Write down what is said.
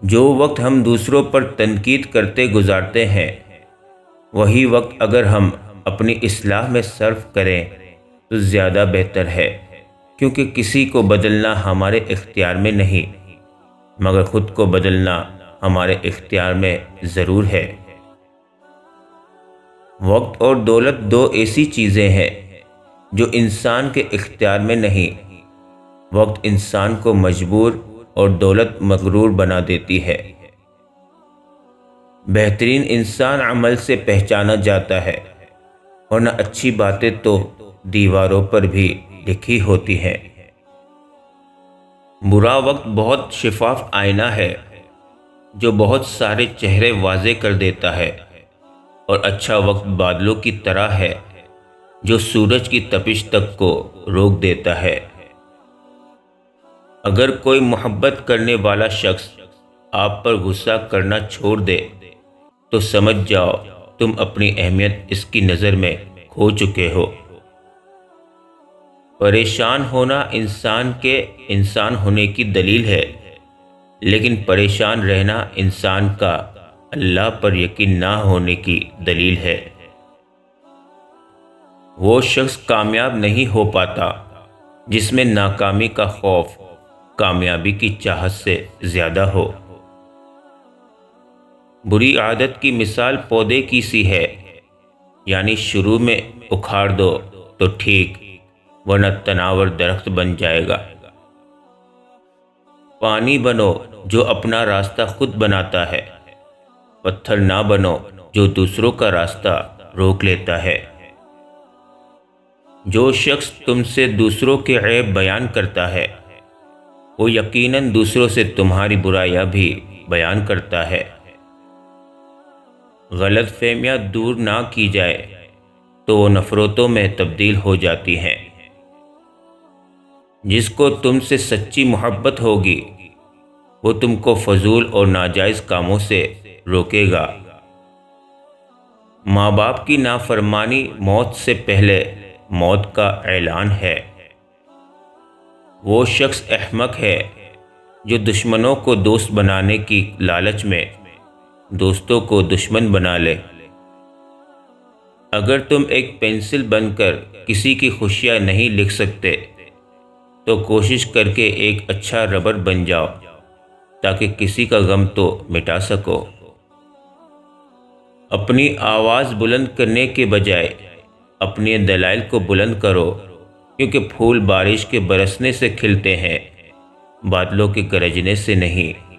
جو وقت ہم دوسروں پر تنقید کرتے گزارتے ہیں، وہی وقت اگر ہم اپنی اصلاح میں صرف کریں تو زیادہ بہتر ہے، کیونکہ کسی کو بدلنا ہمارے اختیار میں نہیں، مگر خود کو بدلنا ہمارے اختیار میں ضرور ہے۔ وقت اور دولت دو ایسی چیزیں ہیں جو انسان کے اختیار میں نہیں۔ وقت انسان کو مجبور اور دولت مغرور بنا دیتی ہے۔ بہترین انسان عمل سے پہچانا جاتا ہے، ورنہ اچھی باتیں تو دیواروں پر بھی لکھی ہوتی ہیں۔ برا وقت بہت شفاف آئینہ ہے جو بہت سارے چہرے واضح کر دیتا ہے، اور اچھا وقت بادلوں کی طرح ہے جو سورج کی تپش تک کو روک دیتا ہے۔ اگر کوئی محبت کرنے والا شخص آپ پر غصہ کرنا چھوڑ دے تو سمجھ جاؤ تم اپنی اہمیت اس کی نظر میں کھو چکے ہو۔ پریشان ہونا انسان کے انسان ہونے کی دلیل ہے، لیکن پریشان رہنا انسان کا اللہ پر یقین نہ ہونے کی دلیل ہے۔ وہ شخص کامیاب نہیں ہو پاتا جس میں ناکامی کا خوف کامیابی کی چاہت سے زیادہ ہو۔ بری عادت کی مثال پودے کی سی ہے، یعنی شروع میں اکھاڑ دو تو ٹھیک، ورنہ تناور درخت بن جائے گا۔ پانی بنو جو اپنا راستہ خود بناتا ہے، پتھر نہ بنو جو دوسروں کا راستہ روک لیتا ہے۔ جو شخص تم سے دوسروں کے عیب بیان کرتا ہے، وہ یقیناً دوسروں سے تمہاری برائیاں بھی بیان کرتا ہے۔ غلط فہمیاں دور نہ کی جائے تو وہ نفرتوں میں تبدیل ہو جاتی ہیں۔ جس کو تم سے سچی محبت ہوگی وہ تم کو فضول اور ناجائز کاموں سے روکے گا۔ ماں باپ کی نافرمانی موت سے پہلے موت کا اعلان ہے۔ وہ شخص احمق ہے جو دشمنوں کو دوست بنانے کی لالچ میں دوستوں کو دشمن بنا لے۔ اگر تم ایک پینسل بن کر کسی کی خوشیاں نہیں لکھ سکتے تو کوشش کر کے ایک اچھا ربر بن جاؤ تاکہ کسی کا غم تو مٹا سکو۔ اپنی آواز بلند کرنے کے بجائے اپنے دلائل کو بلند کرو، کیونکہ پھول بارش کے برسنے سے کھلتے ہیں، بادلوں کے گرجنے سے نہیں۔